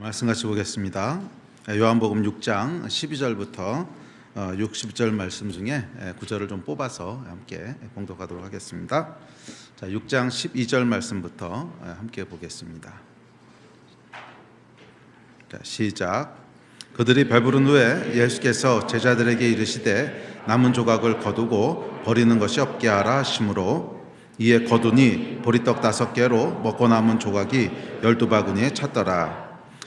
말씀 같이 보겠습니다. 요한복음 6장 12절부터 60절 말씀 중에 9절을 좀 뽑아서 함께 봉독하도록 하겠습니다. 자, 6장 12절 말씀부터 함께 보겠습니다. 자, 시작. 그들이 배부른 후에 예수께서 제자들에게 이르시되 남은 조각을 거두고 버리는 것이 없게 하라 하시므로 이에 거두니 보리떡 5개로 먹고 남은 조각이 12바구니에 찼더라.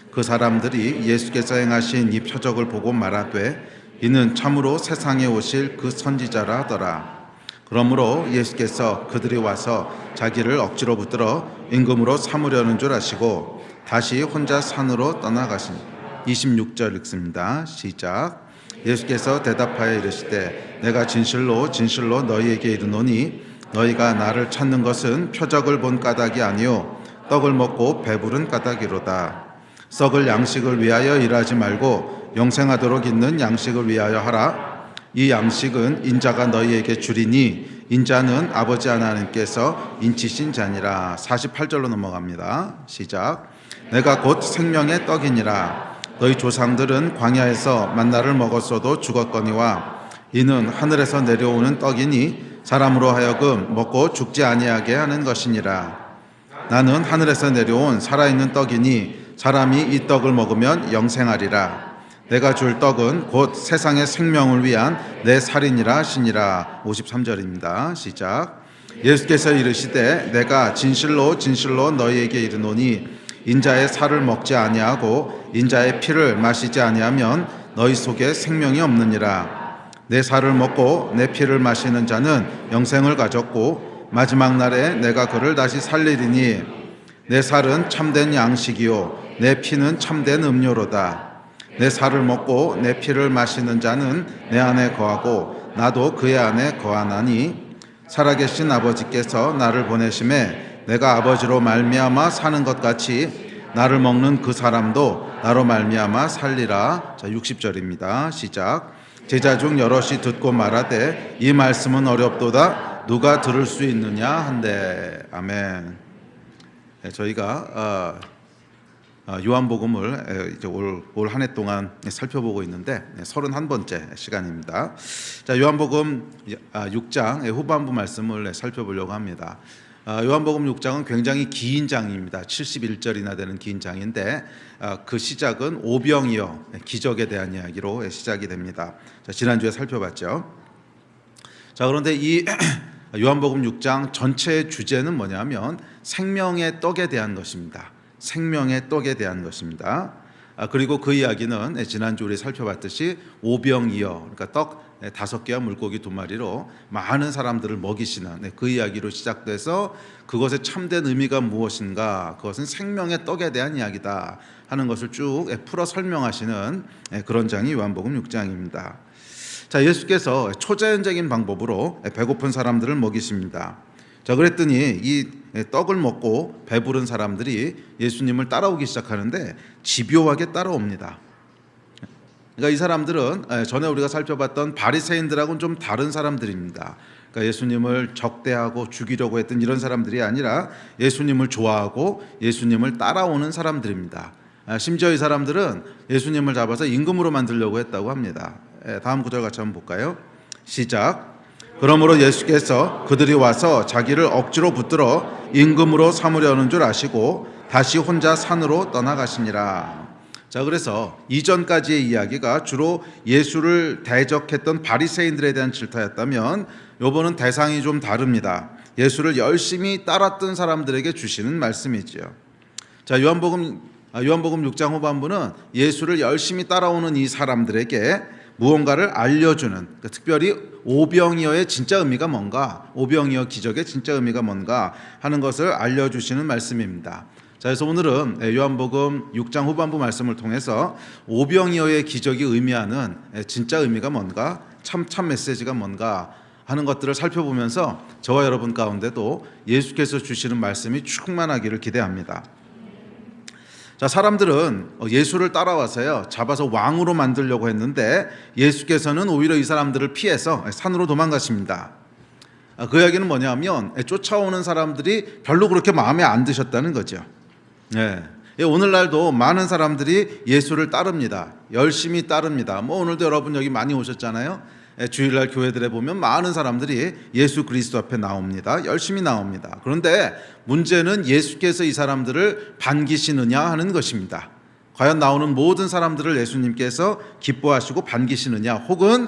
그 사람들이 예수께서 행하신 이 표적을 보고 말하되 이는 참으로 세상에 오실 그 선지자라 하더라. 그러므로 예수께서 그들이 와서 자기를 억지로 붙들어 임금으로 삼으려는 줄 아시고 다시 혼자 산으로 떠나가시니 26절 읽습니다. 시작. 예수께서 대답하여 이르시되 내가 진실로 진실로 너희에게 이르노니 너희가 나를 찾는 것은 표적을 본 까닭이 아니요 떡을 먹고 배부른 까닭이로다. 썩을 양식을 위하여 일하지 말고 영생하도록 있는 양식을 위하여 하라. 이 양식은 인자가 너희에게 주리니 인자는 아버지 하나님께서 인치신 자니라. 48절로 넘어갑니다. 시작. 내가 곧 생명의 떡이니라. 너희 조상들은 광야에서 만나를 먹었어도 죽었거니와 이는 하늘에서 내려오는 떡이니 사람으로 하여금 먹고 죽지 아니하게 하는 것이니라. 나는 하늘에서 내려온 살아있는 떡이니 사람이 이 떡을 먹으면 영생하리라. 내가 줄 떡은 곧 세상의 생명을 위한 내 살이니라 하시니라. 53절입니다. 시작. 예수께서 이르시되 내가 진실로 진실로 너희에게 이르노니 인자의 살을 먹지 아니하고 인자의 피를 마시지 아니하면 너희 속에 생명이 없느니라. 내 살을 먹고 내 피를 마시는 자는 영생을 가졌고 마지막 날에 내가 그를 다시 살리리니 내 살은 참된 양식이요 내 피는 참된 음료로다. 내 살을 먹고 내 피를 마시는 자는 내 안에 거하고 나도 그의 안에 거하나니 살아계신 아버지께서 나를 보내심에 내가 아버지로 말미암아 사는 것 같이 나를 먹는 그 사람도 나로 말미암아 살리라. 자, 60절입니다. 시작. 제자 중 여럿이 듣고 말하되 이 말씀은 어렵도다 누가 들을 수 있느냐 한데. 아멘. 저희가 요한복음을 이제 올 한 해 동안 살펴보고 있는데 31번째 시간입니다. 자, 요한복음 6장 후반부 말씀을 살펴보려고 합니다. 요한복음 6장은 굉장히 긴 장입니다. 71절이나 되는 긴 장인데 그 시작은 오병이어 기적에 대한 이야기로 시작이 됩니다. 자, 지난주에 살펴봤죠. 자, 그런데 이 요한복음 6장 전체의 주제는 뭐냐면 생명의 떡에 대한 것입니다. 생명의 떡에 대한 것입니다. 그리고 그 이야기는 지난주 우리 살펴봤듯이 오병이어, 그러니까 떡 5개와 물고기 2마리로 많은 사람들을 먹이시는 그 이야기로 시작돼서 그것의 참된 의미가 무엇인가, 그것은 생명의 떡에 대한 이야기다 하는 것을 쭉 풀어 설명하시는 그런 장이 요한복음 6장입니다. 자, 예수께서 초자연적인 방법으로 배고픈 사람들을 먹이십니다. 자, 그랬더니 이 떡을 먹고 배부른 사람들이 예수님을 따라오기 시작하는데 집요하게 따라옵니다. 그러니까 이 사람들은 전에 우리가 살펴봤던 바리새인들하고는 좀 다른 사람들입니다. 그러니까 예수님을 적대하고 죽이려고 했던 이런 사람들이 아니라 예수님을 좋아하고 예수님을 따라오는 사람들입니다. 심지어 이 사람들은 예수님을 잡아서 임금으로 만들려고 했다고 합니다. 다음 구절 같이 한번 볼까요? 시작. 그러므로 예수께서 그들이 와서 자기를 억지로 붙들어 임금으로 삼으려는 줄 아시고 다시 혼자 산으로 떠나가시니라. 자, 그래서 이전까지의 이야기가 주로 예수를 대적했던 바리새인들에 대한 질타였다면 이번은 대상이 좀 다릅니다. 예수를 열심히 따랐던 사람들에게 주시는 말씀이지요. 자, 요한복음 6장 후반부는 예수를 열심히 따라오는 이 사람들에게 무언가를 알려주는, 특별히 오병이어의 진짜 의미가 뭔가, 오병이어 기적의 진짜 의미가 뭔가 하는 것을 알려주시는 말씀입니다. 자, 그래서 오늘은 요한복음 6장 후반부 말씀을 통해서 오병이어의 기적이 의미하는 진짜 의미가 뭔가, 참 메시지가 뭔가 하는 것들을 살펴보면서 저와 여러분 가운데도 예수께서 주시는 말씀이 충만하기를 기대합니다. 자, 사람들은 예수를 따라와서요 잡아서 왕으로 만들려고 했는데 예수께서는 오히려 이 사람들을 피해서 산으로 도망가십니다. 그 이야기는 뭐냐면 쫓아오는 사람들이 별로 그렇게 마음에 안 드셨다는 거죠. 오늘날도 많은 사람들이 예수를 따릅니다. 열심히 따릅니다. 오늘도 여러분 여기 많이 오셨잖아요. 주일날 교회들에 보면 많은 사람들이 예수 그리스도 앞에 나옵니다. 열심히 나옵니다. 그런데 문제는 예수께서 이 사람들을 반기시느냐 하는 것입니다. 과연 나오는 모든 사람들을 예수님께서 기뻐하시고 반기시느냐, 혹은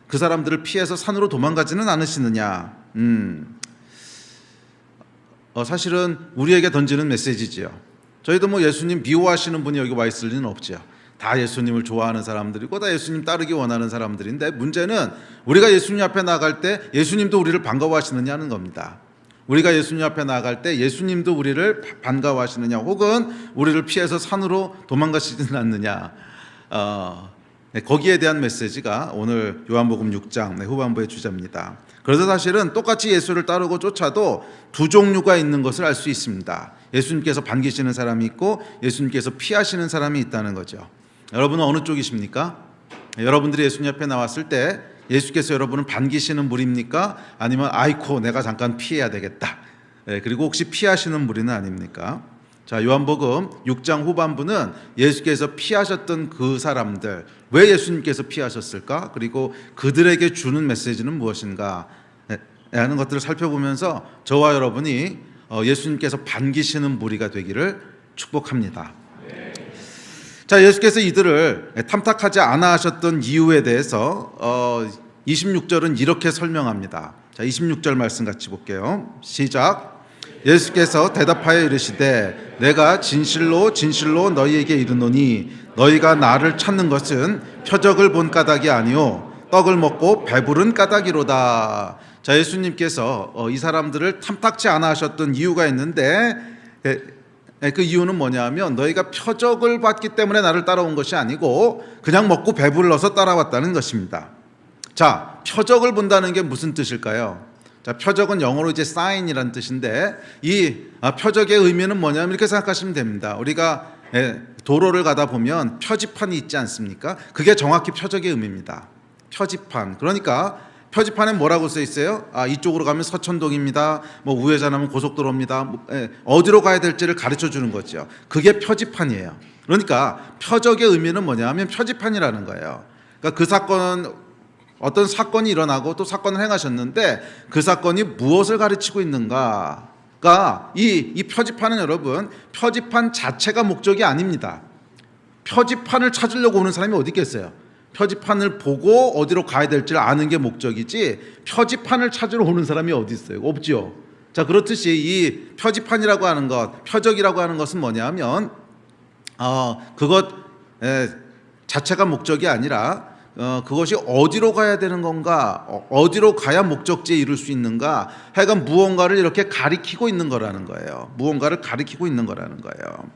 그 사람들을 피해서 산으로 도망가지는 않으시느냐. 사실은 우리에게 던지는 메시지지요. 저희도 예수님 미워하시는 분이 여기 와 있을 리는 없죠. 다 예수님을 좋아하는 사람들이고 다 예수님 따르기 원하는 사람들인데, 문제는 우리가 예수님 앞에 나갈 때 예수님도 우리를 반가워하시느냐 하는 겁니다. 우리가 예수님 앞에 나갈 때 예수님도 우리를 반가워하시느냐, 혹은 우리를 피해서 산으로 도망가시지는 않느냐. 거기에 대한 메시지가 오늘 요한복음 6장 후반부의 주제입니다. 그래서 사실은 똑같이 예수를 따르고 쫓아도 두 종류가 있는 것을 알 수 있습니다. 예수님께서 반기시는 사람이 있고 예수님께서 피하시는 사람이 있다는 거죠. 여러분은 어느 쪽이십니까? 여러분들이 예수님 앞에 나왔을 때 예수께서 여러분을 반기시는 무리입니까? 아니면 아이코 내가 잠깐 피해야 되겠다, 그리고 혹시 피하시는 무리는 아닙니까? 자, 요한복음 6장 후반부는 예수께서 피하셨던 그 사람들, 왜 예수님께서 피하셨을까? 그리고 그들에게 주는 메시지는 무엇인가 하는 것들을 살펴보면서 저와 여러분이 예수님께서 반기시는 무리가 되기를 축복합니다. 자, 예수께서 이들을 탐탁하지 않아 하셨던 이유에 대해서 26절은 이렇게 설명합니다. 자, 26절 말씀 같이 볼게요. 시작. 예수께서 대답하여 이르시되 내가 진실로 진실로 너희에게 이르노니 너희가 나를 찾는 것은 표적을 본 까닭이 아니요 떡을 먹고 배부른 까닭이로다. 자, 예수님께서 이 사람들을 탐탁치 않아 하셨던 이유가 있는데, 그 이유는 뭐냐면 너희가 표적을 봤기 때문에 나를 따라온 것이 아니고 그냥 먹고 배불러서 따라왔다는 것입니다. 자, 표적을 본다는 게 무슨 뜻일까요? 자, 표적은 영어로 이제 sign이라는 뜻인데, 이 표적의 의미는 뭐냐면 이렇게 생각하시면 됩니다. 우리가 도로를 가다 보면 표지판이 있지 않습니까? 그게 정확히 표적의 의미입니다. 표지판. 그러니까 표지판에 뭐라고 써 있어요? 이쪽으로 가면 서천동입니다. 우회전하면 고속도로입니다. 어디로 가야 될지를 가르쳐 주는 거죠. 그게 표지판이에요. 그러니까 표적의 의미는 뭐냐면 표지판이라는 거예요. 그러니까 그 사건, 어떤 사건이 일어나고 또 사건을 행하셨는데 그 사건이 무엇을 가르치고 있는가가 이 표지판은, 여러분, 표지판 자체가 목적이 아닙니다. 표지판을 찾으려고 오는 사람이 어디 있겠어요? 표지판을 보고 어디로 가야 될지를 아는 게 목적이지 표지판을 찾으러 오는 사람이 어디 있어요? 없죠. 자, 그렇듯이 이 표지판이라고 하는 것, 표적이라고 하는 것은 뭐냐면 그것 자체가 목적이 아니라 그것이 어디로 가야 되는 건가, 어디로 가야 목적지에 이룰 수 있는가, 하여간 무언가를 이렇게 가리키고 있는 거라는 거예요. 무언가를 가리키고 있는 거라는 거예요.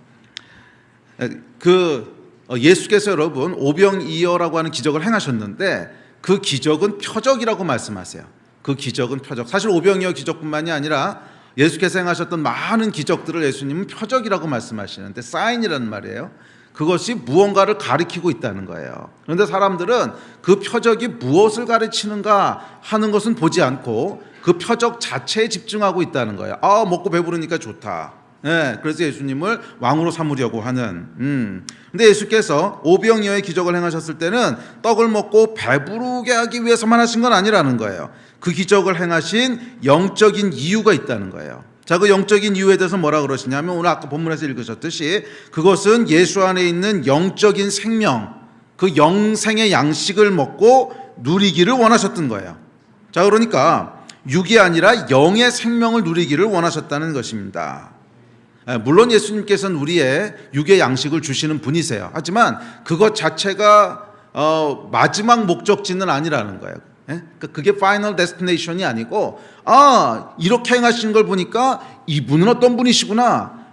예수께서 여러분 오병이어라고 하는 기적을 행하셨는데 그 기적은 표적이라고 말씀하세요. 그 기적은 표적. 사실 오병이어 기적뿐만이 아니라 예수께서 행하셨던 많은 기적들을 예수님은 표적이라고 말씀하시는데, 사인이라는 말이에요. 그것이 무언가를 가리키고 있다는 거예요. 그런데 사람들은 그 표적이 무엇을 가르치는가 하는 것은 보지 않고 그 표적 자체에 집중하고 있다는 거예요. 먹고 배부르니까 좋다. 그래서 예수님을 왕으로 삼으려고 하는. 근데 예수께서 오병이어의 기적을 행하셨을 때는 떡을 먹고 배부르게 하기 위해서만 하신 건 아니라는 거예요. 그 기적을 행하신 영적인 이유가 있다는 거예요. 자, 그 영적인 이유에 대해서 뭐라 그러시냐면, 오늘 아까 본문에서 읽으셨듯이 그것은 예수 안에 있는 영적인 생명, 그 영생의 양식을 먹고 누리기를 원하셨던 거예요. 자, 그러니까 육이 아니라 영의 생명을 누리기를 원하셨다는 것입니다. 물론 예수님께서는 우리의 육의 양식을 주시는 분이세요. 하지만 그것 자체가 마지막 목적지는 아니라는 거예요. 그게 파이널 데스티네이션이 아니고, 이렇게 행하시는 걸 보니까 이분은 어떤 분이시구나,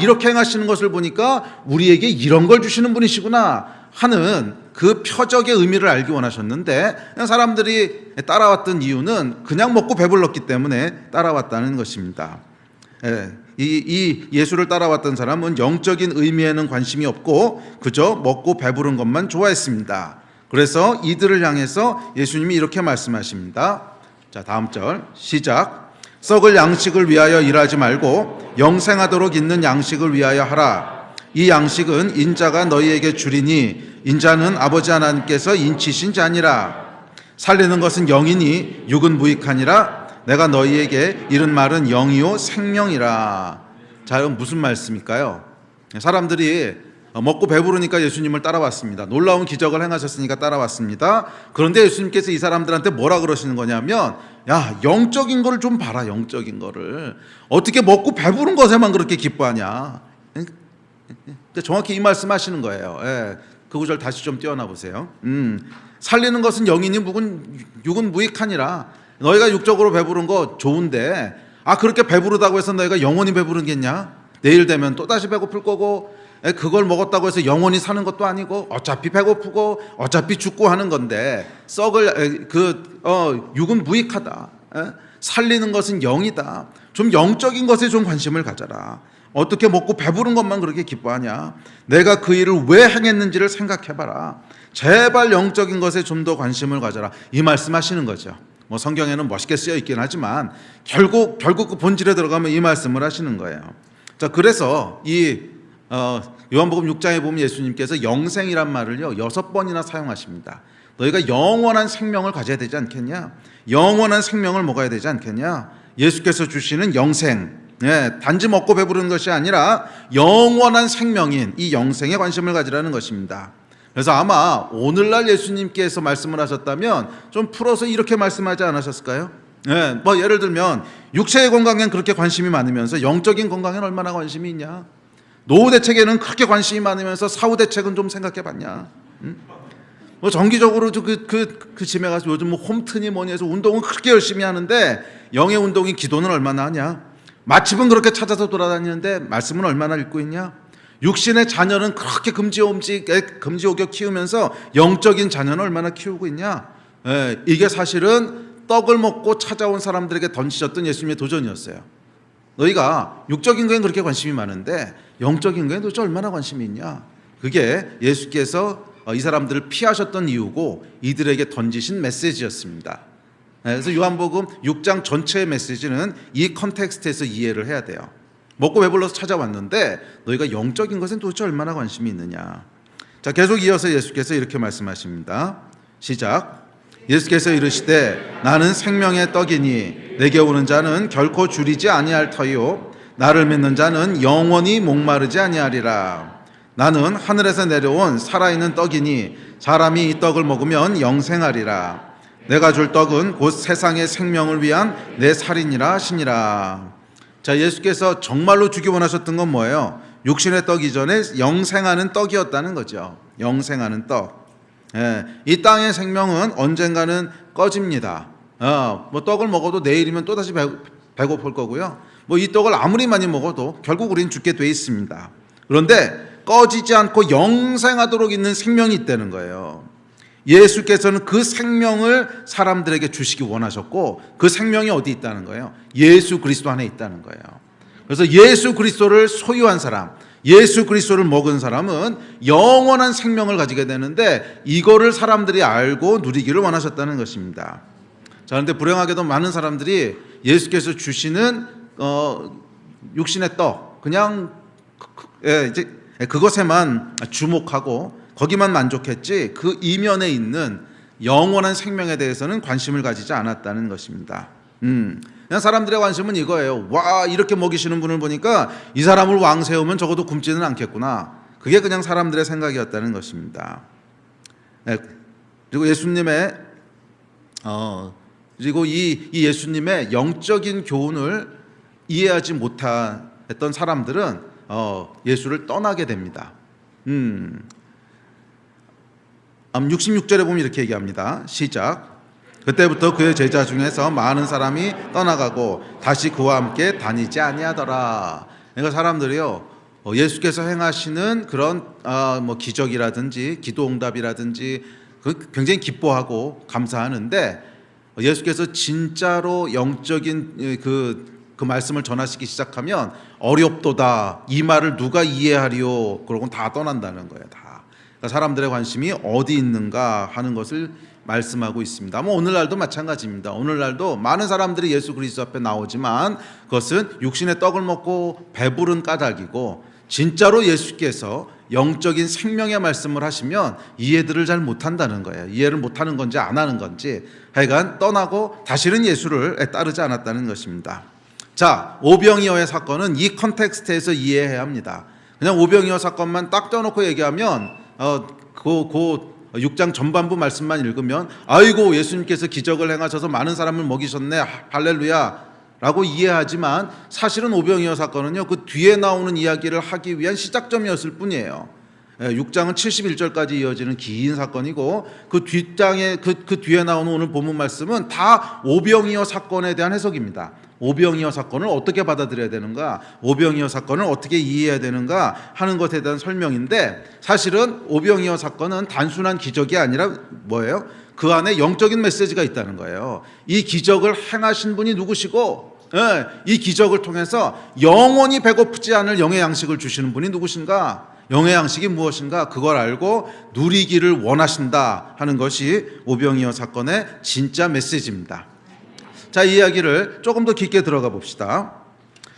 이렇게 행하시는 것을 보니까 우리에게 이런 걸 주시는 분이시구나 하는 그 표적의 의미를 알기 원하셨는데, 사람들이 따라왔던 이유는 그냥 먹고 배불렀기 때문에 따라왔다는 것입니다. 이 예수를 따라왔던 사람은 영적인 의미에는 관심이 없고 그저 먹고 배부른 것만 좋아했습니다. 그래서 이들을 향해서 예수님이 이렇게 말씀하십니다. 자, 다음 절 시작. 썩을 양식을 위하여 일하지 말고 영생하도록 있는 양식을 위하여 하라. 이 양식은 인자가 너희에게 주리니 인자는 아버지 하나님께서 인치신 자니라. 살리는 것은 영이니 육은 무익하니라. 내가 너희에게 이른 말은 영이요 생명이라. 자, 이건 무슨 말씀일까요? 사람들이 먹고 배부르니까 예수님을 따라왔습니다. 놀라운 기적을 행하셨으니까 따라왔습니다. 그런데 예수님께서 이 사람들한테 뭐라 그러시는 거냐면, 야, 영적인 거를 좀 봐라. 영적인 거를 어떻게 먹고 배부른 것에만 그렇게 기뻐하냐. 정확히 이 말씀 하시는 거예요. 예, 그 구절 다시 좀 띄워놔 보세요. 살리는 것은 영이니 육은 무익하니라. 너희가 육적으로 배부른 거 좋은데, 그렇게 배부르다고 해서 너희가 영원히 배부르겠냐? 내일 되면 또다시 배고플 거고, 그걸 먹었다고 해서 영원히 사는 것도 아니고, 어차피 배고프고 어차피 죽고 하는 건데, 육은 무익하다. 살리는 것은 영이다. 좀 영적인 것에 좀 관심을 가져라. 어떻게 먹고 배부른 것만 그렇게 기뻐하냐? 내가 그 일을 왜 행했는지를 생각해봐라. 제발 영적인 것에 좀 더 관심을 가져라. 이 말씀하시는 거죠. 뭐 성경에는 멋있게 쓰여 있긴 하지만 결국 그 본질에 들어가면 이 말씀을 하시는 거예요. 자, 그래서 이 요한복음 6장에 보면 예수님께서 영생이란 말을요 6번이나 사용하십니다. 너희가 영원한 생명을 가져야 되지 않겠냐? 영원한 생명을 먹어야 되지 않겠냐? 예수께서 주시는 영생, 단지 먹고 배부르는 것이 아니라 영원한 생명인 이 영생에 관심을 가지라는 것입니다. 그래서 아마 오늘날 예수님께서 말씀을 하셨다면 좀 풀어서 이렇게 말씀하지 않으셨을까요? 뭐 예를 들면 육체의 건강엔 그렇게 관심이 많으면서 영적인 건강엔 얼마나 관심이 있냐? 노후 대책에는 그렇게 관심이 많으면서 사후 대책은 좀 생각해 봤냐? 뭐 정기적으로 그 집에 가서 요즘 뭐 홈트니 뭐니 해서 운동은 그렇게 열심히 하는데 영의 운동인 기도는 얼마나 하냐? 맛집은 그렇게 찾아서 돌아다니는데 말씀은 얼마나 읽고 있냐? 육신의 자녀는 그렇게 금지옥역 키우면서 영적인 자녀는 얼마나 키우고 있냐? 이게 사실은 떡을 먹고 찾아온 사람들에게 던지셨던 예수님의 도전이었어요. 너희가 육적인 거엔 그렇게 관심이 많은데 영적인 거엔 도대체 얼마나 관심이 있냐? 그게 예수께서 이 사람들을 피하셨던 이유고 이들에게 던지신 메시지였습니다. 그래서 요한복음 6장 전체의 메시지는 이 컨텍스트에서 이해를 해야 돼요. 먹고 배불러서 찾아왔는데 너희가 영적인 것엔 도대체 얼마나 관심이 있느냐? 자, 계속 이어서 예수께서 이렇게 말씀하십니다. 시작. 예수께서 이르시되 나는 생명의 떡이니 내게 오는 자는 결코 줄이지 아니할 터이요 나를 믿는 자는 영원히 목마르지 아니하리라. 나는 하늘에서 내려온 살아있는 떡이니 사람이 이 떡을 먹으면 영생하리라. 내가 줄 떡은 곧 세상의 생명을 위한 내 살이니라 하시니라. 자, 예수께서 정말로 주기 원하셨던 건 뭐예요? 육신의 떡 이전에 영생하는 떡이었다는 거죠. 영생하는 떡. 이 땅의 생명은 언젠가는 꺼집니다. 뭐 떡을 먹어도 내일이면 또다시 배고플 거고요. 뭐 이 떡을 아무리 많이 먹어도 결국 우리는 죽게 돼 있습니다. 그런데 꺼지지 않고 영생하도록 있는 생명이 있다는 거예요. 예수께서는 그 생명을 사람들에게 주시기 원하셨고 그 생명이 어디 있다는 거예요? 예수 그리스도 안에 있다는 거예요. 그래서 예수 그리스도를 소유한 사람, 예수 그리스도를 먹은 사람은 영원한 생명을 가지게 되는데 이거를 사람들이 알고 누리기를 원하셨다는 것입니다. 자, 그런데 불행하게도 많은 사람들이 예수께서 주시는 육신의 떡, 그냥 이제 그것에만 주목하고 거기만 만족했지 그 이면에 있는 영원한 생명에 대해서는 관심을 가지지 않았다는 것입니다. 그냥 사람들의 관심은 이거예요. 와, 이렇게 먹이시는 분을 보니까 이 사람을 왕 세우면 적어도 굶지는 않겠구나. 그게 그냥 사람들의 생각이었다는 것입니다. 그리고 예수님의 그리고 이 예수님의 영적인 교훈을 이해하지 못했던 사람들은 예수를 떠나게 됩니다. 66절에 보면 이렇게 얘기합니다. 시작. 그때부터 그의 제자 중에서 많은 사람이 떠나가고 다시 그와 함께 다니지 아니하더라. 그러니까 사람들이요, 예수께서 행하시는 그런 뭐 기적이라든지 기도응답이라든지 굉장히 기뻐하고 감사하는데 예수께서 진짜로 영적인 그 말씀을 전하시기 시작하면 어렵도다. 이 말을 누가 이해하리요? 그러고 다 떠난다는 거예요. 다. 그러니까 사람들의 관심이 어디 있는가 하는 것을 말씀하고 있습니다. 뭐 오늘날도 마찬가지입니다. 오늘날도 많은 사람들이 예수 그리스도 앞에 나오지만 그것은 육신의 떡을 먹고 배부른 까닭이고, 진짜로 예수께서 영적인 생명의 말씀을 하시면 이해들을 잘 못한다는 거예요. 이해를 못하는 건지 안 하는 건지 하여간 떠나고 다시는 예수를 따르지 않았다는 것입니다. 자, 오병이어의 사건은 이 컨텍스트에서 이해해야 합니다. 그냥 오병이어 사건만 딱 떼어놓고 얘기하면 그 6장 전반부 말씀만 읽으면 아이고 예수님께서 기적을 행하셔서 많은 사람을 먹이셨네 할렐루야 라고 이해하지만, 사실은 오병이어 사건은요 그 뒤에 나오는 이야기를 하기 위한 시작점이었을 뿐이에요. 6장은 71절까지 이어지는 긴 사건이고, 그 뒷장에 그 뒤에 나오는 오늘 본문 말씀은 다 오병이어 사건에 대한 해석입니다. 오병이어 사건을 어떻게 받아들여야 되는가, 오병이어 사건을 어떻게 이해해야 되는가 하는 것에 대한 설명인데, 사실은 오병이어 사건은 단순한 기적이 아니라 뭐예요? 그 안에 영적인 메시지가 있다는 거예요. 이 기적을 행하신 분이 누구시고, 이 기적을 통해서 영원히 배고프지 않을 영의 양식을 주시는 분이 누구신가, 영의 양식이 무엇인가, 그걸 알고 누리기를 원하신다 하는 것이 오병이어 사건의 진짜 메시지입니다. 자, 이 이야기를 조금 더 깊게 들어가 봅시다.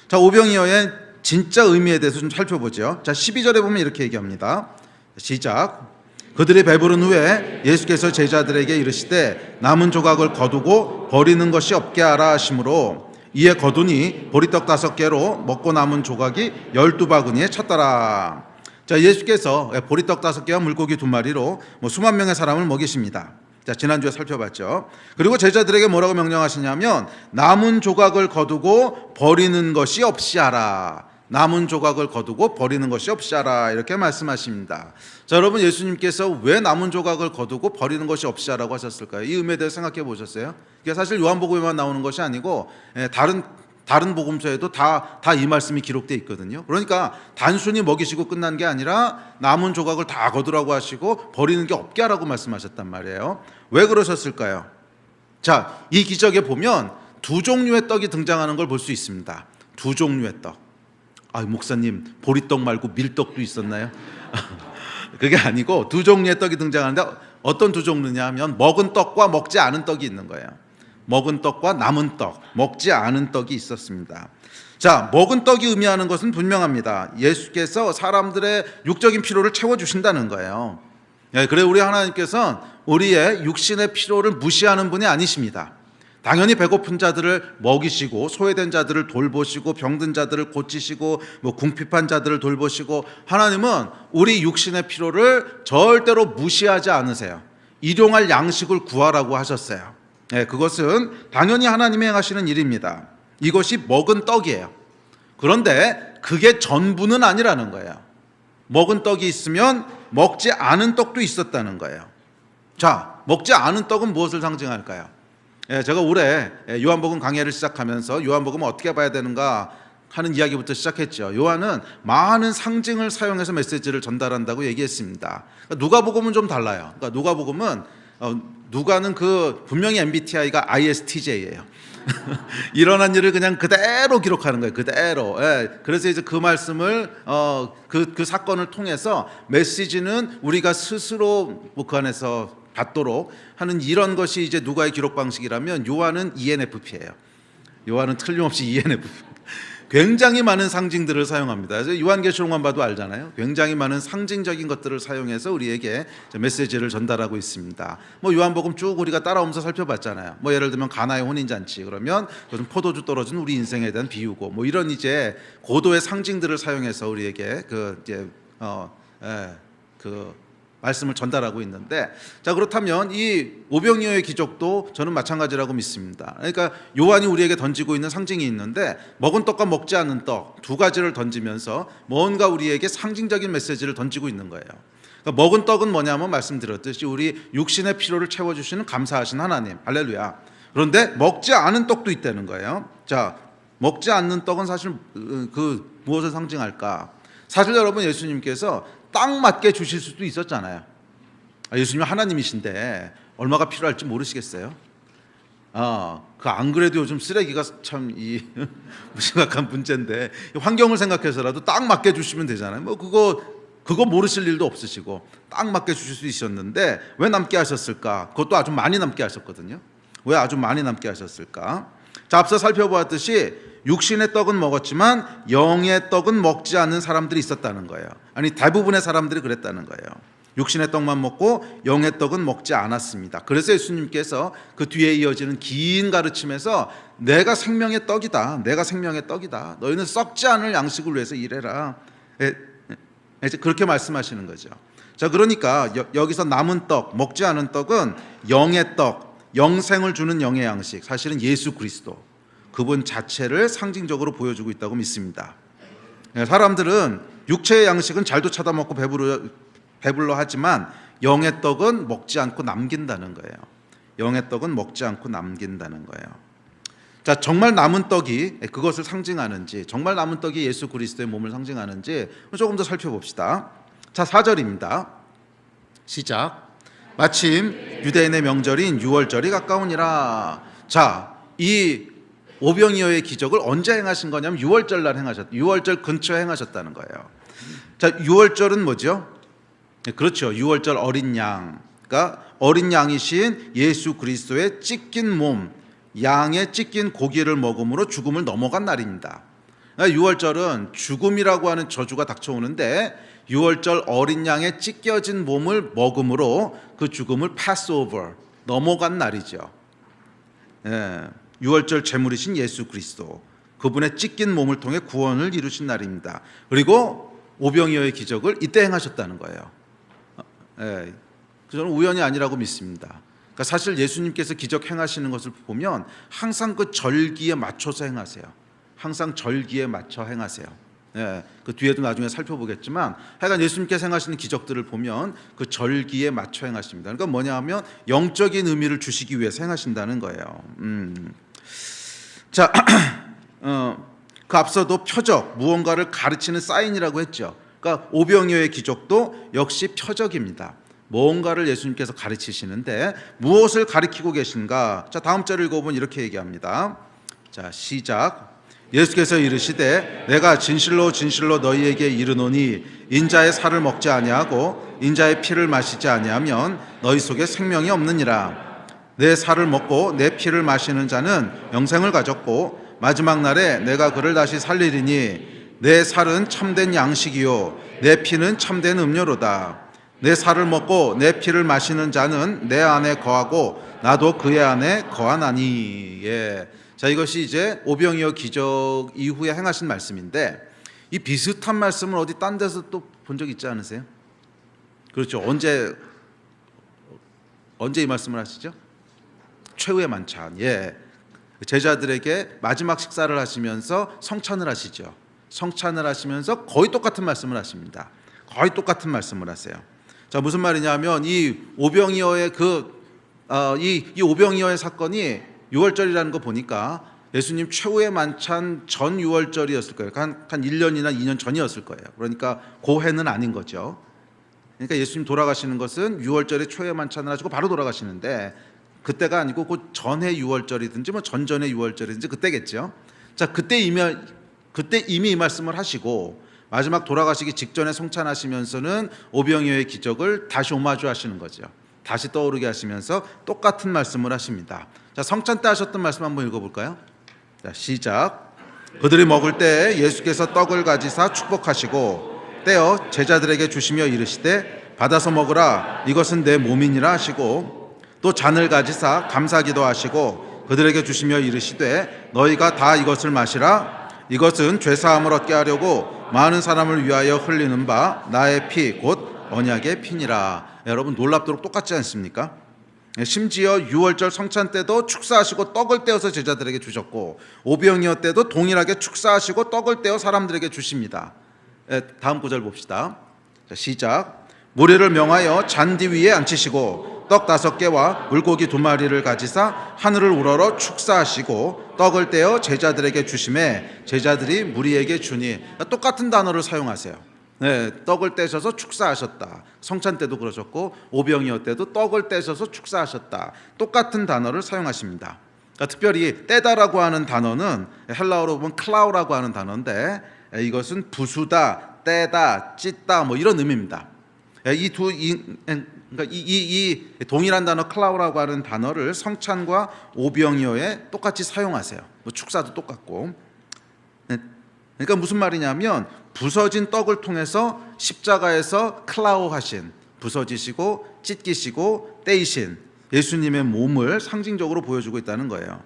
자, 오병이어의 진짜 의미에 대해서 좀 살펴보죠. 자, 12절에 보면 이렇게 얘기합니다. 시작. 그들이 배부른 후에 예수께서 제자들에게 이르시되 남은 조각을 거두고 버리는 것이 없게 하라 하심으로, 이에 거두니 보리떡 5개로 먹고 남은 조각이 12바구니에 찼더라. 자, 예수께서 보리떡 5개와 물고기 2마리로 수만 명의 사람을 먹이십니다. 자, 지난주에 살펴봤죠. 그리고 제자들에게 뭐라고 명령하시냐면 남은 조각을 거두고 버리는 것이 없이 하라. 남은 조각을 거두고 버리는 것이 없이 하라, 이렇게 말씀하십니다. 자, 여러분, 예수님께서 왜 남은 조각을 거두고 버리는 것이 없이 하라고 하셨을까요? 이 의미에 대해서 생각해 보셨어요? 이게 사실 요한복음에만 나오는 것이 아니고 다른 복음서에도 다 이 말씀이 기록되어 있거든요. 그러니까 단순히 먹이시고 끝난 게 아니라 남은 조각을 다 거두라고 하시고 버리는 게 없게 하라고 말씀하셨단 말이에요. 왜 그러셨을까요? 자, 이 기적에 보면 두 종류의 떡이 등장하는 걸 볼 수 있습니다. 두 종류의 떡. 목사님, 보리떡 말고 밀떡도 있었나요? 그게 아니고 두 종류의 떡이 등장하는데, 어떤 두 종류냐 하면 먹은 떡과 먹지 않은 떡이 있는 거예요. 먹은 떡과 남은 떡, 먹지 않은 떡이 있었습니다. 자, 먹은 떡이 의미하는 것은 분명합니다. 예수께서 사람들의 육적인 필요를 채워주신다는 거예요. 그래, 우리 하나님께서는 우리의 육신의 필요를 무시하는 분이 아니십니다. 당연히 배고픈 자들을 먹이시고, 소외된 자들을 돌보시고, 병든 자들을 고치시고, 궁핍한 자들을 돌보시고, 하나님은 우리 육신의 필요를 절대로 무시하지 않으세요. 일용할 양식을 구하라고 하셨어요. 그것은 당연히 하나님이 행하시는 일입니다. 이것이 먹은 떡이에요. 그런데 그게 전부는 아니라는 거예요. 먹은 떡이 있으면 먹지 않은 떡도 있었다는 거예요. 자, 먹지 않은 떡은 무엇을 상징할까요? 제가 올해 요한복음 강해를 시작하면서 요한복음을 어떻게 봐야 되는가 하는 이야기부터 시작했죠. 요한은 많은 상징을 사용해서 메시지를 전달한다고 얘기했습니다. 누가복음은 좀 달라요. 그러니까 누가복음은 누가는 분명히 MBTI가 ISTJ예요. 일어난 일을 그냥 그대로 기록하는 거예요. 그대로. 그래서 이제 그 말씀을 그 사건을 통해서 메시지는 우리가 스스로 그 안에서 받도록 하는, 이런 것이 이제 누가의 기록 방식이라면, 요한은 ENFP예요. 요한은 틀림없이 ENFP. 굉장히 많은 상징들을 사용합니다. 그래서 요한계시록만 봐도 알잖아요. 굉장히 많은 상징적인 것들을 사용해서 우리에게 메시지를 전달하고 있습니다. 요한복음 쭉 우리가 따라오면서 살펴봤잖아요. 예를 들면 가나의 혼인잔치, 그러면 그것은 포도주 떨어진 우리 인생에 대한 비유고, 이런 이제 고도의 상징들을 사용해서 우리에게 말씀을 전달하고 있는데, 자, 그렇다면 이 오병이어의 기적도 저는 마찬가지라고 믿습니다. 그러니까 요한이 우리에게 던지고 있는 상징이 있는데, 먹은 떡과 먹지 않은 떡 두 가지를 던지면서 뭔가 우리에게 상징적인 메시지를 던지고 있는 거예요. 그러니까 먹은 떡은 뭐냐면 말씀드렸듯이 우리 육신의 필요를 채워주시는 감사하신 하나님, 할렐루야. 그런데 먹지 않은 떡도 있다는 거예요. 자, 먹지 않는 떡은 사실 무엇을 상징할까? 사실 여러분, 예수님께서 딱 맞게 주실 수도 있었잖아요. 예수님은 하나님이신데 얼마가 필요할지 모르시겠어요? 안 그래도 요즘 쓰레기가 참 심각한 문제인데 환경을 생각해서라도 딱 맞게 주시면 되잖아요. 그거 그거 모르실 일도 없으시고 딱 맞게 주실 수 있었는데 왜 남게 하셨을까? 그것도 아주 많이 남게 하셨거든요. 왜 아주 많이 남게 하셨을까? 자, 앞서 살펴보았듯이 육신의 떡은 먹었지만 영의 떡은 먹지 않는 사람들이 있었다는 거예요. 아니, 대부분의 사람들이 그랬다는 거예요. 육신의 떡만 먹고 영의 떡은 먹지 않았습니다. 그래서 예수님께서 그 뒤에 이어지는 긴 가르침에서 내가 생명의 떡이다. 내가 생명의 떡이다. 너희는 썩지 않을 양식을 위해서 일해라. 그렇게 말씀하시는 거죠. 자, 그러니까 여기서 남은 떡, 먹지 않은 떡은 영의 떡, 영생을 주는 영의 양식, 사실은 예수 그리스도 그분 자체를 상징적으로 보여주고 있다고 믿습니다. 사람들은 육체의 양식은 잘도 찾아먹고 배불러 하지만 영의 떡은 먹지 않고 남긴다는 거예요. 영의 떡은 먹지 않고 남긴다는 거예요. 자, 정말 남은 떡이 그것을 상징하는지, 정말 남은 떡이 예수 그리스도의 몸을 상징하는지 조금 더 살펴봅시다. 자, 4절입니다. 시작. 마침 유대인의 명절인 유월절이 가까우니라. 자, 이 오병이어의 기적을 언제 행하신 거냐면 유월절 날 유월절 근처에 행하셨다는 거예요. 자, 유월절은 뭐죠? 그렇죠. 유월절 어린 양. 그러니까 어린 양이신 예수 그리스도의 찢긴 몸, 양의 찢긴 고기를 먹음으로 죽음을 넘어간 날입니다. 그러니까 유월절은 죽음이라고 하는 저주가 닥쳐오는데 유월절 어린 양의 찢겨진 몸을 먹음으로 그 죽음을 패스오버, 넘어간 날이죠. 유월절 제물이신 예수 그리스도, 그분의 찢긴 몸을 통해 구원을 이루신 날입니다. 그리고 오병이어의 기적을 이때 행하셨다는 거예요. 저는 우연이 아니라고 믿습니다. 그러니까 사실 예수님께서 기적 행하시는 것을 보면 항상 그 절기에 맞춰서 행하세요. 항상 절기에 맞춰 행하세요. 그 뒤에도 나중에 살펴보겠지만 하여간 예수님께서 행하시는 기적들을 보면 그 절기에 맞춰 행하십니다. 그러니까 뭐냐 하면 영적인 의미를 주시기 위해서 행하신다는 거예요. 자, 그 앞서도 표적, 무언가를 가르치는 사인이라고 했죠. 그러니까 오병이어의 기적도 역시 표적입니다. 뭔가를 예수님께서 가르치시는데 무엇을 가르치고 계신가? 자, 다음 절을 읽어보면 이렇게 얘기합니다. 자, 시작. 예수께서 이르시되 내가 진실로 진실로 너희에게 이르노니 인자의 살을 먹지 아니하고 인자의 피를 마시지 아니하면 너희 속에 생명이 없느니라. 내 살을 먹고 내 피를 마시는 자는 영생을 가졌고 마지막 날에 내가 그를 다시 살리리니 내 살은 참된 양식이요 내 피는 참된 음료로다. 내 살을 먹고 내 피를 마시는 자는 내 안에 거하고 나도 그의 안에 거하나니. 자, 이것이 이제 오병이어 기적 이후에 행하신 말씀인데 이 비슷한 말씀을 어디 딴 데서 또 본 적 있지 않으세요? 그렇죠. 언제 이 말씀을 하시죠? 최후의 만찬. 제자들에게 마지막 식사를 하시면서 성찬을 하시죠. 성찬을 하시면서 거의 똑같은 말씀을 하십니다. 거의 똑같은 말씀을 하세요. 자, 무슨 말이냐면 이 오병이어의 이 오병이어의 사건이 유월절이라는 거 보니까 예수님 최후의 만찬 전 유월절이었을 거예요. 한 1년이나 2년 전이었을 거예요. 그러니까 고해는 아닌 거죠. 그러니까 예수님 돌아가시는 것은 유월절에 최후의 만찬을 하시고 바로 돌아가시는데 그때가 아니고 그 전에 유월절이든지 뭐 전전의 유월절이든지 그때겠죠. 자, 그때 이미 이 말씀을 하시고 마지막 돌아가시기 직전에 성찬하시면서는 오병이어의 기적을 다시 오마주 하시는 거죠. 다시 떠오르게 하시면서 똑같은 말씀을 하십니다. 자, 성찬 때 하셨던 말씀 한번 읽어볼까요? 자, 시작. 그들이 먹을 때 예수께서 떡을 가지사 축복하시고 떼어 제자들에게 주시며 이르시되 받아서 먹으라 이것은 내 몸이니라 하시고 또 잔을 가지사 감사기도 하시고 그들에게 주시며 이르시되 너희가 다 이것을 마시라 이것은 죄사함을 얻게 하려고 많은 사람을 위하여 흘리는 바 나의 피 곧 언약의 피니라. 여러분 놀랍도록 똑같지 않습니까? 심지어 유월절 성찬 때도 축사하시고 떡을 떼어서 제자들에게 주셨고 오병이어 때도 동일하게 축사하시고 떡을 떼어 사람들에게 주십니다. 다음 구절 봅시다. 자, 시작. 무리를 명하여 잔디 위에 앉히시고 떡 5개와 물고기 2마리를 가지사 하늘을 우러러 축사하시고 떡을 떼어 제자들에게 주심에 제자들이 무리에게 주니. 똑같은 단어를 사용하세요. 떡을 떼셔서 축사하셨다. 성찬 때도 그러셨고 오병이어 때도 떡을 떼셔서 축사하셨다. 똑같은 단어를 사용하십니다. 그러니까 특별히 떼다라고 하는 단어는 헬라어로 보면 클라우라고 하는 단어인데 이것은 부수다, 떼다, 찢다 뭐 이런 의미입니다. 그러니까 이 동일한 단어 클라우라고 하는 단어를 성찬과 오병이어에 똑같이 사용하세요. 뭐 축사도 똑같고. 그러니까 무슨 말이냐면 부서진 떡을 통해서 십자가에서 클라우 하신, 부서지시고 찢기시고 떼이신 예수님의 몸을 상징적으로 보여주고 있다는 거예요.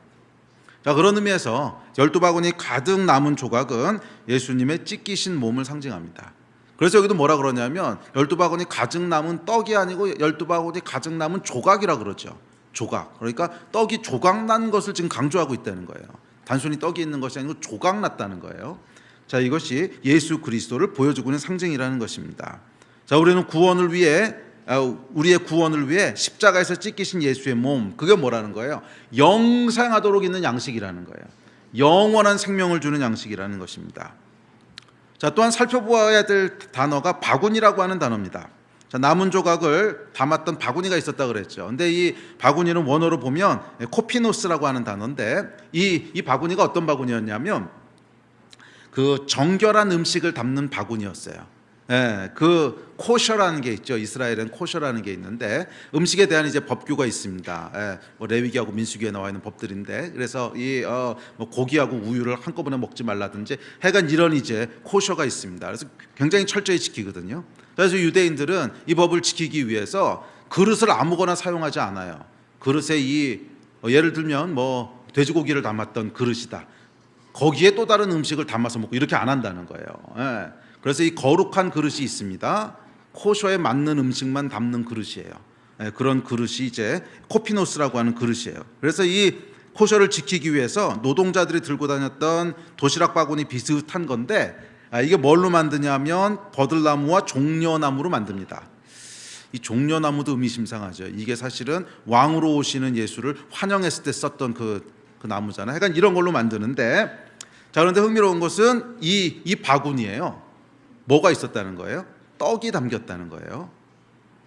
자, 그런 의미에서 12바구니 가득 남은 조각은 예수님의 찢기신 몸을 상징합니다. 그래서 여기도 뭐라 그러냐면 12바구니 가득 남은 떡이 아니고 12바구니 가득 남은 조각이라 그러죠. 조각. 그러니까 떡이 조각 난 것을 지금 강조하고 있다는 거예요. 단순히 떡이 있는 것이 아니고 조각 났다는 거예요. 자, 이것이 예수 그리스도를 보여주고 있는 상징이라는 것입니다. 자, 우리는 구원을 위해, 우리의 구원을 위해 십자가에서 찢기신 예수의 몸, 그게 뭐라는 거예요? 영생하도록 있는 양식이라는 거예요. 영원한 생명을 주는 양식이라는 것입니다. 자, 또한 살펴보아야 될 단어가 바구니라고 하는 단어입니다. 자, 남은 조각을 담았던 바구니가 있었다 그랬죠. 근데 이 바구니는 원어로 보면 코피노스라고 하는 단어인데 이 바구니가 어떤 바구니였냐면 그 정결한 음식을 담는 바구니였어요. 예, 그 코셔라는 게 있죠. 이스라엘은 코셔라는 게 있는데 음식에 대한 이제 법규가 있습니다. 예, 뭐 레위기하고 민수기에 나와 있는 법들인데 그래서 뭐 고기하고 우유를 한꺼번에 먹지 말라든지 해간 이런 이제 코셔가 있습니다. 그래서 굉장히 철저히 지키거든요. 그래서 유대인들은 이 법을 지키기 위해서 그릇을 아무거나 사용하지 않아요. 그릇에 예를 들면 뭐 돼지고기를 담았던 그릇이다. 거기에 또 다른 음식을 담아서 먹고 이렇게 안 한다는 거예요. 예. 그래서 이 거룩한 그릇이 있습니다. 코셔에 맞는 음식만 담는 그릇이에요. 예, 그런 그릇이 이제 코피노스라고 하는 그릇이에요. 그래서 이 코셔를 지키기 위해서 노동자들이 들고 다녔던 도시락 바구니 비슷한 건데 이게 뭘로 만드냐면 버들나무와 종려나무로 만듭니다. 이 종려나무도 의미심장하죠. 이게 사실은 왕으로 오시는 예수를 환영했을 때 썼던 그 나무잖아요. 그러니까 이런 걸로 만드는데 자, 그런데 흥미로운 것은 이 바구니예요. 뭐가 있었다는 거예요? 떡이 담겼다는 거예요.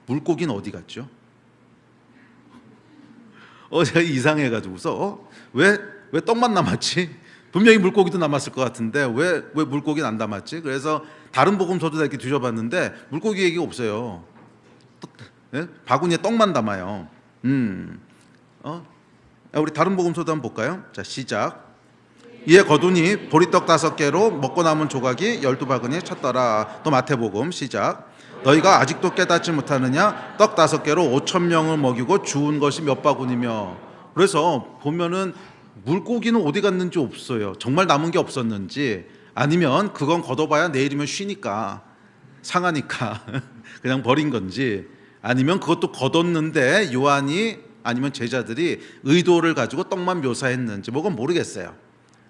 물고기는 어디 갔죠? 제가 이상해가지고서 왜 떡만 남았지? 분명히 물고기도 남았을 것 같은데 왜 물고기는 안 담았지? 그래서 다른 복음서도 이렇게 뒤져봤는데 물고기 얘기가 없어요. 네? 바구니에 떡만 담아요. 우리 다른 복음서도 한번 볼까요? 자, 시작. 이에 거두니 보리떡 5개로 먹고 남은 조각이 12바구니에 찼더라. 또 마태복음 시작. 너희가 아직도 깨닫지 못하느냐? 떡 5개로 5,000명을 먹이고 주운 것이 몇 바구니며. 그래서 보면은 물고기는 어디 갔는지 없어요. 정말 남은 게 없었는지 아니면 그건 걷어봐야 내일이면 쉬니까 상하니까 그냥 버린 건지 아니면 그것도 걷었는데 요한이 아니면 제자들이 의도를 가지고 떡만 묘사했는지 뭐건 모르겠어요.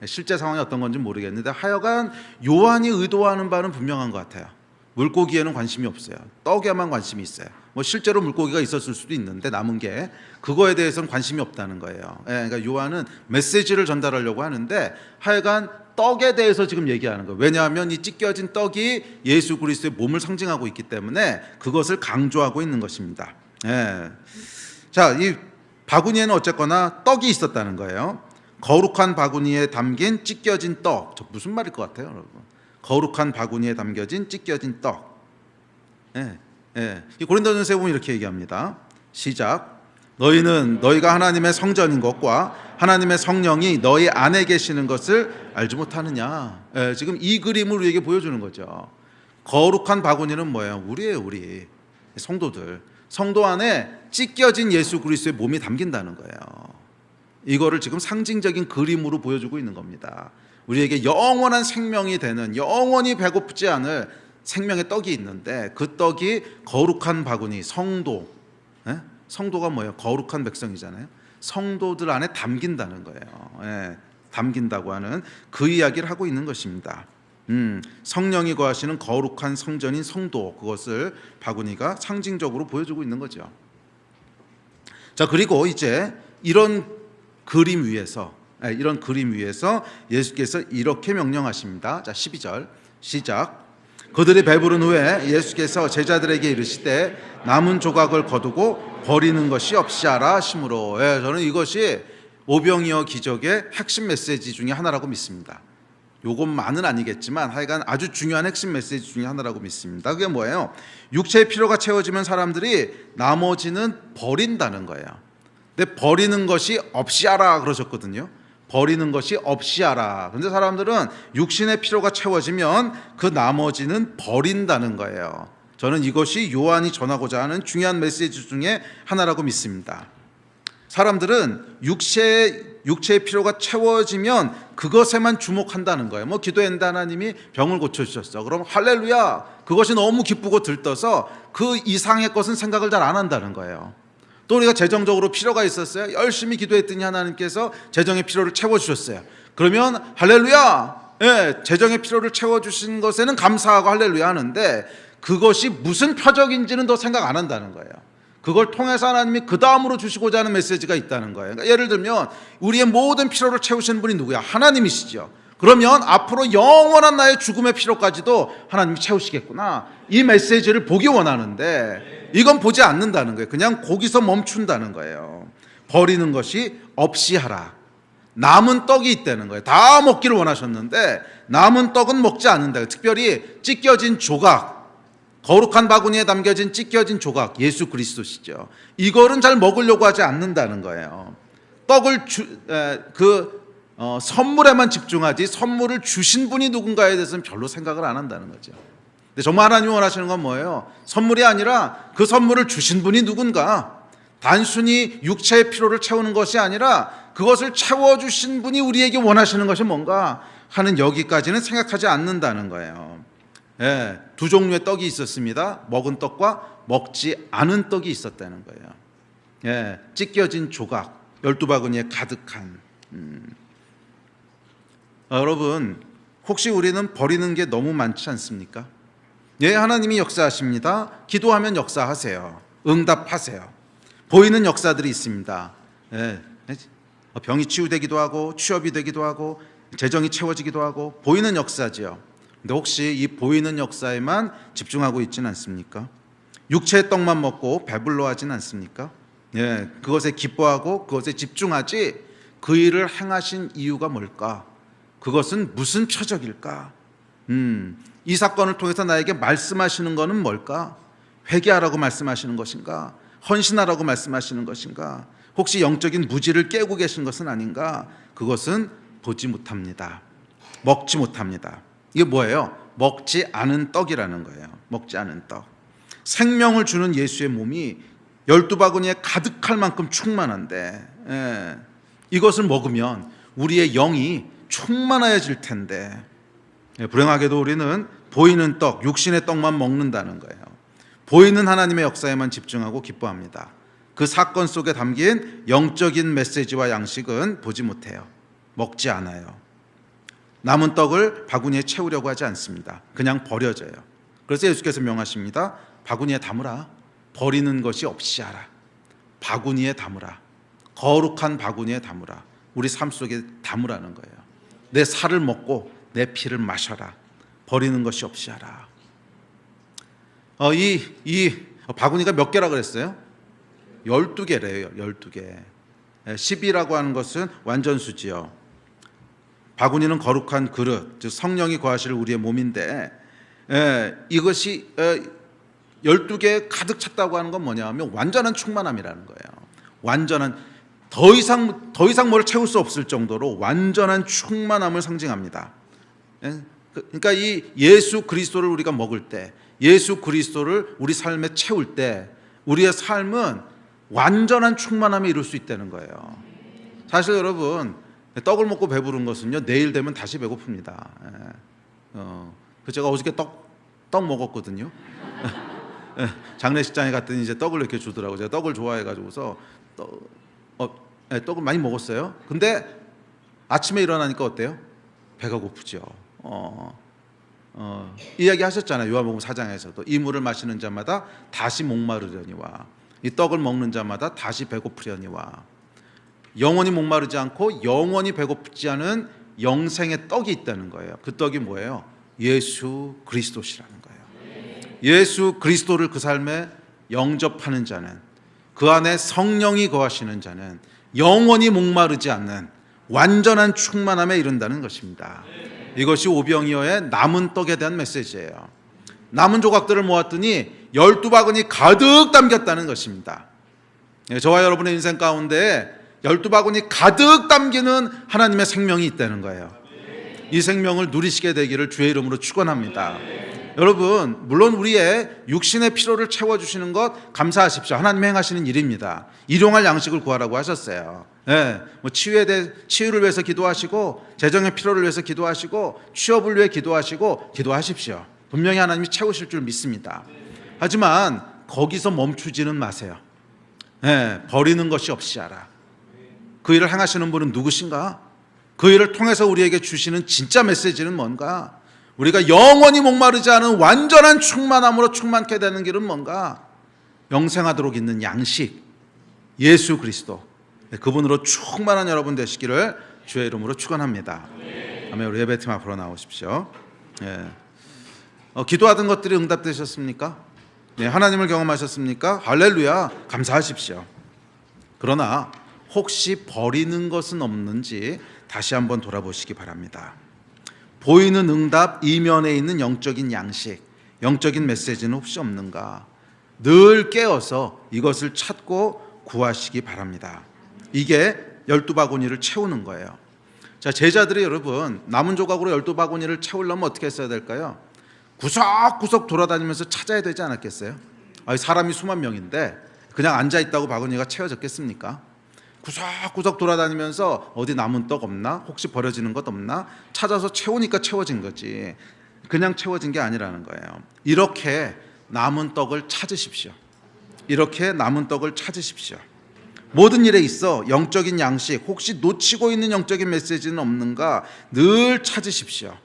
실제 상황이 어떤 건지 모르겠는데 하여간 요한이 의도하는 바는 분명한 것 같아요. 물고기에는 관심이 없어요. 떡에만 관심이 있어요. 뭐 실제로 물고기가 있었을 수도 있는데 남은 게 그거에 대해서는 관심이 없다는 거예요. 그러니까 요한은 메시지를 전달하려고 하는데 하여간 떡에 대해서 지금 얘기하는 거예요. 왜냐하면 이 찢겨진 떡이 예수 그리스도의 몸을 상징하고 있기 때문에 그것을 강조하고 있는 것입니다. 자, 이 바구니에는 어쨌거나 떡이 있었다는 거예요. 거룩한 바구니에 담긴 찢겨진 떡. 저 무슨 말일 것 같아요, 여러분? 거룩한 바구니에 담겨진 찢겨진 떡. 이 고린도전서에 보면 이렇게 얘기합니다. 시작. 너희는 너희가 하나님의 성전인 것과 하나님의 성령이 너희 안에 계시는 것을 알지 못하느냐. 지금 이 그림을 우리에게 보여주는 거죠. 거룩한 바구니는 뭐예요? 우리예요, 우리 성도들. 성도 안에 찢겨진 예수 그리스도의 몸이 담긴다는 거예요. 이거를 지금 상징적인 그림으로 보여주고 있는 겁니다. 우리에게 영원한 생명이 되는 영원히 배고프지 않을 생명의 떡이 있는데 그 떡이 거룩한 바구니 성도. 성도가 뭐예요? 거룩한 백성이잖아요. 성도들 안에 담긴다는 거예요. 담긴다고 하는 그 이야기를 하고 있는 것입니다. 성령이 거하시는 거룩한 성전인 성도, 그것을 바구니가 상징적으로 보여주고 있는 거죠. 자, 그리고 이제 이런 그림 위에서 예수께서 이렇게 명령하십니다. 자, 12절 시작. 그들이 배부른 후에 예수께서 제자들에게 이르시되 남은 조각을 거두고 버리는 것이 없이 하라 하심으로. 저는 이것이 오병이어 기적의 핵심 메시지 중에 하나라고 믿습니다. 요것만은 아니겠지만 하여간 아주 중요한 핵심 메시지 중에 하나라고 믿습니다. 그게 뭐예요? 육체의 필요가 채워지면 사람들이 나머지는 버린다는 거예요. 근데 버리는 것이 없이 하라 그러셨거든요. 버리는 것이 없이 하라. 그런데 사람들은 육신의 필요가 채워지면 그 나머지는 버린다는 거예요. 저는 이것이 요한이 전하고자 하는 중요한 메시지 중에 하나라고 믿습니다. 사람들은 육체의 필요가 채워지면 그것에만 주목한다는 거예요. 뭐 기도했는데 하나님이 병을 고쳐주셨어. 그럼 할렐루야. 그것이 너무 기쁘고 들떠서 그 이상의 것은 생각을 잘 안 한다는 거예요. 또 우리가 재정적으로 필요가 있었어요. 열심히 기도했더니 하나님께서 재정의 필요를 채워주셨어요. 그러면 할렐루야. 예, 재정의 필요를 채워주신 것에는 감사하고 할렐루야 하는데 그것이 무슨 표적인지는 더 생각 안 한다는 거예요. 그걸 통해서 하나님이 그 다음으로 주시고자 하는 메시지가 있다는 거예요. 그러니까 예를 들면 우리의 모든 필요를 채우시는 분이 누구야? 하나님이시죠. 그러면 앞으로 영원한 나의 죽음의 필요까지도 하나님이 채우시겠구나. 이 메시지를 보기 원하는데 이건 보지 않는다는 거예요. 그냥 거기서 멈춘다는 거예요. 버리는 것이 없이 하라. 남은 떡이 있다는 거예요. 다 먹기를 원하셨는데 남은 떡은 먹지 않는다. 특별히 찢겨진 조각, 거룩한 바구니에 담겨진 찢겨진 조각, 예수 그리스도시죠. 이거는 잘 먹으려고 하지 않는다는 거예요. 떡을 선물에만 집중하지 선물을 주신 분이 누군가에 대해서는 별로 생각을 안 한다는 거죠. 근데 정말 하나님이 원하시는 건 뭐예요? 선물이 아니라 그 선물을 주신 분이 누군가, 단순히 육체의 필요를 채우는 것이 아니라 그것을 채워주신 분이 우리에게 원하시는 것이 뭔가 하는 여기까지는 생각하지 않는다는 거예요. 예, 두 종류의 떡이 있었습니다. 먹은 떡과 먹지 않은 떡이 있었다는 거예요. 예, 찢겨진 조각, 12바구니에 가득한. 여러분, 혹시 우리는 버리는 게 너무 많지 않습니까? 예, 하나님이 역사하십니다. 기도하면 역사하세요. 응답하세요. 보이는 역사들이 있습니다. 예, 병이 치유되기도 하고 취업이 되기도 하고 재정이 채워지기도 하고 보이는 역사지요. 근데 혹시 이 보이는 역사에만 집중하고 있지는 않습니까? 육체의 떡만 먹고 배불러 하진 않습니까? 예, 그것에 기뻐하고 그것에 집중하지 그 일을 행하신 이유가 뭘까? 그것은 무슨 표적일까? 이 사건을 통해서 나에게 말씀하시는 것은 뭘까? 회개하라고 말씀하시는 것인가? 헌신하라고 말씀하시는 것인가? 혹시 영적인 무지를 깨고 계신 것은 아닌가? 그것은 보지 못합니다. 먹지 못합니다. 이게 뭐예요? 먹지 않은 떡이라는 거예요. 먹지 않은 떡. 생명을 주는 예수의 몸이 12바구니에 가득할 만큼 충만한데, 예, 이것을 먹으면 우리의 영이 충만해질 텐데, 예, 불행하게도 우리는 보이는 떡, 육신의 떡만 먹는다는 거예요. 보이는 하나님의 역사에만 집중하고 기뻐합니다. 그 사건 속에 담긴 영적인 메시지와 양식은 보지 못해요. 먹지 않아요. 남은 떡을 바구니에 채우려고 하지 않습니다. 그냥 버려져요. 그래서 예수께서 명하십니다. 바구니에 담으라. 버리는 것이 없이 하라. 바구니에 담으라. 거룩한 바구니에 담으라. 우리 삶 속에 담으라는 거예요. 내 살을 먹고 내 피를 마셔라. 버리는 것이 없이 하라. 이 바구니가 몇 개라 그랬어요? 12개래요. 12개. 10이라고 하는 것은 완전수지요. 바구니는 거룩한 그릇, 즉 성령이 거하실 우리의 몸인데, 이것이 12개 가득 찼다고 하는 건 뭐냐 하면 완전한 충만함이라는 거예요. 완전한, 더 이상 뭐를 채울 수 없을 정도로 완전한 충만함을 상징합니다. 그러니까 이 예수 그리스도를 우리가 먹을 때, 예수 그리스도를 우리 삶에 채울 때 우리의 삶은 완전한 충만함에 이룰 수 있다는 거예요. 사실 여러분, 떡을 먹고 배부른 것은요, 내일 되면 다시 배고픕니다. 제가 어저께 떡 먹었거든요. 장례식장에 갔더니 이제 떡을 이렇게 주더라고요. 제가 떡을 좋아해가지고서 떡을 많이 먹었어요. 근데 아침에 일어나니까 어때요? 배가 고프죠. 이야기 하셨잖아요. 요한복음 4장에서도 이 물을 마시는 자마다 다시 목마르려니와 이 떡을 먹는 자마다 다시 배고프려니와. 영원히 목마르지 않고 영원히 배고프지 않은 영생의 떡이 있다는 거예요. 그 떡이 뭐예요? 예수 그리스도시라는 거예요. 예수 그리스도를 그 삶에 영접하는 자는, 그 안에 성령이 거하시는 자는 영원히 목마르지 않는 완전한 충만함에 이른다는 것입니다. 이것이 오병이어의 남은 떡에 대한 메시지예요. 남은 조각들을 모았더니 12바구니 가득 담겼다는 것입니다. 저와 여러분의 인생 가운데 12바구니 가득 담기는 하나님의 생명이 있다는 거예요. 이 생명을 누리시게 되기를 주의 이름으로 축원합니다. 여러분, 물론 우리의 육신의 필요를 채워주시는 것 감사하십시오. 하나님 행하시는 일입니다. 일용할 양식을 구하라고 하셨어요. 뭐 치유를 위해서 기도하시고, 재정의 필요를 위해서 기도하시고, 취업을 위해 기도하시고, 기도하십시오. 분명히 하나님이 채우실 줄 믿습니다. 하지만 거기서 멈추지는 마세요. 버리는 것이 없이 하라. 그 일을 행하시는 분은 누구신가? 그 일을 통해서 우리에게 주시는 진짜 메시지는 뭔가? 우리가 영원히 목마르지 않은 완전한 충만함으로 충만케 되는 길은 뭔가? 영생하도록 있는 양식, 예수 그리스도, 그분으로 충만한 여러분 되시기를 주의 이름으로 축원합니다. 아멘. 우리 예배팀 앞으로 나오십시오. 기도하던 것들이 응답되셨습니까? 하나님을 경험하셨습니까? 할렐루야, 감사하십시오. 그러나 혹시 버리는 것은 없는지 다시 한번 돌아보시기 바랍니다. 보이는 응답 이면에 있는 영적인 양식, 영적인 메시지는 혹시 없는가? 늘 깨어서 이것을 찾고 구하시기 바랍니다. 이게 12바구니를 채우는 거예요. 자, 제자들이 여러분 남은 조각으로 12바구니를 채우려면 어떻게 했어야 될까요? 구석구석 돌아다니면서 찾아야 되지 않았겠어요? 사람이 수만 명인데 그냥 앉아있다고 바구니가 채워졌겠습니까? 구석구석 돌아다니면서 어디 남은 떡 없나? 혹시 버려지는 것 없나? 찾아서 채우니까 채워진 거지, 그냥 채워진 게 아니라는 거예요. 이렇게 남은 떡을 찾으십시오. 이렇게 남은 떡을 찾으십시오. 모든 일에 있어 영적인 양식, 혹시 놓치고 있는 영적인 메시지는 없는가 늘 찾으십시오.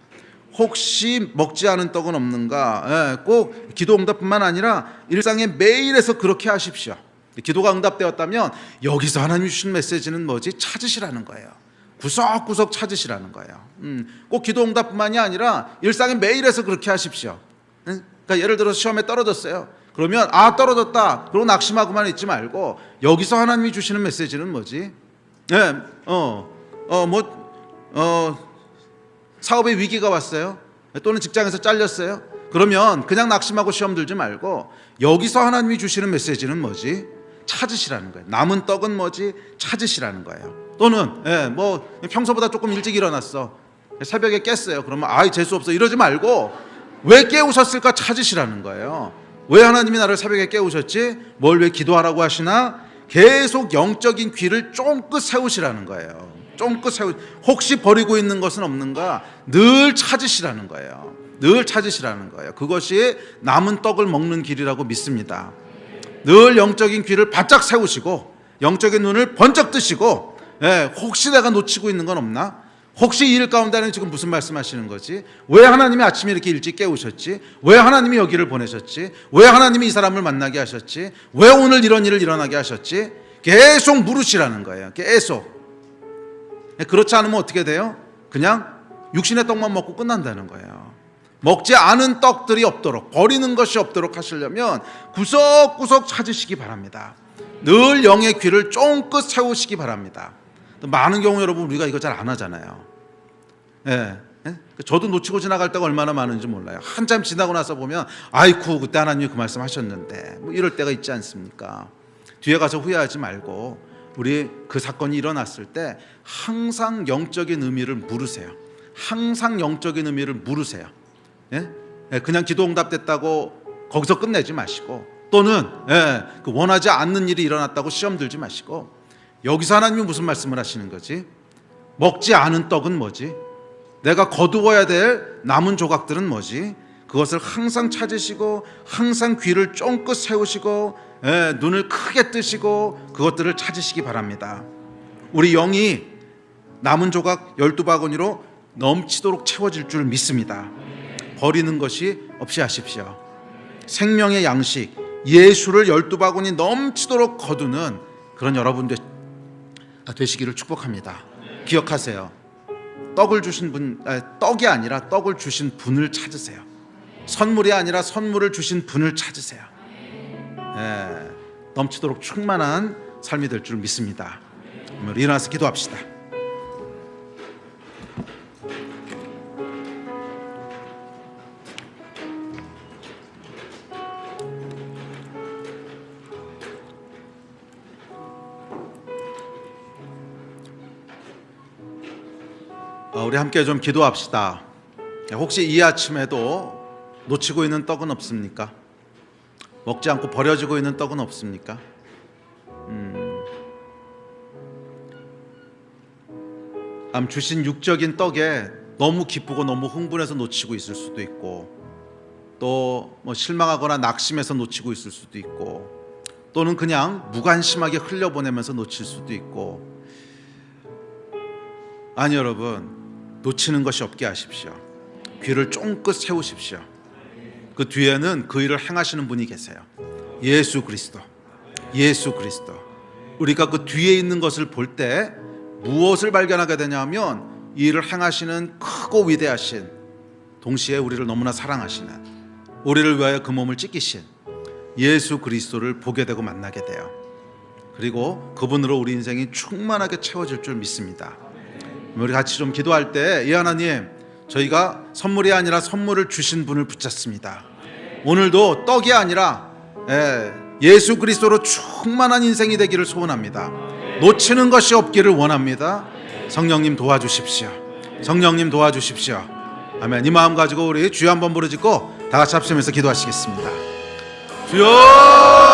혹시 먹지 않은 떡은 없는가? 꼭 기도 응답뿐만 아니라 일상의 매일에서 그렇게 하십시오. 기도가 응답되었다면 여기서 하나님이 주신 메시지는 뭐지? 찾으시라는 거예요. 구석구석 찾으시라는 거예요. 꼭 기도 응답뿐만이 아니라 일상의 매일에서 그렇게 하십시오. 그러니까 예를 들어서 시험에 떨어졌어요. 그러면 떨어졌다 그러고 낙심하고만 있지 말고 여기서 하나님이 주시는 메시지는 뭐지? 사업에 위기가 왔어요. 또는 직장에서 잘렸어요. 그러면 그냥 낙심하고 시험 들지 말고 여기서 하나님이 주시는 메시지는 뭐지? 찾으시라는 거예요. 남은 떡은 뭐지? 찾으시라는 거예요. 또는 평소보다 조금 일찍 일어났어. 새벽에 깼어요. 그러면 재수 없어 이러지 말고 왜 깨우셨을까 찾으시라는 거예요. 왜 하나님이 나를 새벽에 깨우셨지? 뭘 왜 기도하라고 하시나? 계속 영적인 귀를 쫑긋 세우시라는 거예요. 쫑긋 혹시 버리고 있는 것은 없는가? 늘 찾으시라는 거예요. 늘 찾으시라는 거예요. 그것이 남은 떡을 먹는 길이라고 믿습니다. 늘 영적인 귀를 바짝 세우시고 영적인 눈을 번쩍 뜨시고 혹시 내가 놓치고 있는 건 없나? 혹시 이 일 가운데는 지금 무슨 말씀하시는 거지? 왜 하나님이 아침에 이렇게 일찍 깨우셨지? 왜 하나님이 여기를 보내셨지? 왜 하나님이 이 사람을 만나게 하셨지? 왜 오늘 이런 일을 일어나게 하셨지? 계속 물으시라는 거예요. 계속. 그렇지 않으면 어떻게 돼요? 그냥 육신의 떡만 먹고 끝난다는 거예요. 먹지 않은 떡들이 없도록, 버리는 것이 없도록 하시려면 구석구석 찾으시기 바랍니다. 늘 영의 귀를 쫑긋 세우시기 바랍니다. 많은 경우 여러분 우리가 이거 잘 안 하잖아요. 저도 놓치고 지나갈 때가 얼마나 많은지 몰라요. 한참 지나고 나서 보면 아이쿠 그때 하나님이 그 말씀 하셨는데 이럴 때가 있지 않습니까? 뒤에 가서 후회하지 말고 우리 그 사건이 일어났을 때 항상 영적인 의미를 물으세요. 항상 영적인 의미를 물으세요. 그냥 기도 응답됐다고 거기서 끝내지 마시고, 또는 그 원하지 않는 일이 일어났다고 시험 들지 마시고, 여기서 하나님이 무슨 말씀을 하시는 거지? 먹지 않은 떡은 뭐지? 내가 거두어야 될 남은 조각들은 뭐지? 그것을 항상 찾으시고 항상 귀를 쫑긋 세우시고 눈을 크게 뜨시고 그것들을 찾으시기 바랍니다. 우리 영이 남은 조각 12바구니로 넘치도록 채워질 줄 믿습니다. 버리는 것이 없이 하십시오. 생명의 양식 예수를 12바구니 넘치도록 거두는 그런 여러분 되시기를 축복합니다. 기억하세요. 떡을 주신 분, 떡이 아니라 떡을 주신 분을 찾으세요. 선물이 아니라 선물을 주신 분을 찾으세요. 넘치도록 충만한 삶이 될 줄 믿습니다. 일어나서 기도합시다. 우리 함께 좀 기도합시다. 혹시 이 아침에도 놓치고 있는 떡은 없습니까? 먹지 않고 버려지고 있는 떡은 없습니까? 주신 육적인 떡에 너무 기쁘고 너무 흥분해서 놓치고 있을 수도 있고, 또 실망하거나 낙심해서 놓치고 있을 수도 있고, 또는 그냥 무관심하게 흘려보내면서 놓칠 수도 있고. 아니 여러분, 놓치는 것이 없게 하십시오. 귀를 쫑긋 세우십시오. 그 뒤에는 그 일을 행하시는 분이 계세요. 예수 그리스도. 예수 그리스도. 우리가 그 뒤에 있는 것을 볼 때 무엇을 발견하게 되냐면, 이 일을 행하시는 크고 위대하신, 동시에 우리를 너무나 사랑하시는, 우리를 위하여 그 몸을 찢기신 예수 그리스도를 보게 되고 만나게 돼요. 그리고 그분으로 우리 인생이 충만하게 채워질 줄 믿습니다. 우리 같이 좀 기도할 때, 이 하나님, 저희가 선물이 아니라 선물을 주신 분을 붙잡습니다. 오늘도 떡이 아니라 예수 그리스도로 충만한 인생이 되기를 소원합니다. 놓치는 것이 없기를 원합니다. 성령님 도와주십시오. 성령님 도와주십시오. 아멘. 이 마음 가지고 우리 주여 한번 부르짖고 다 같이 합심해서 기도하시겠습니다. 주여!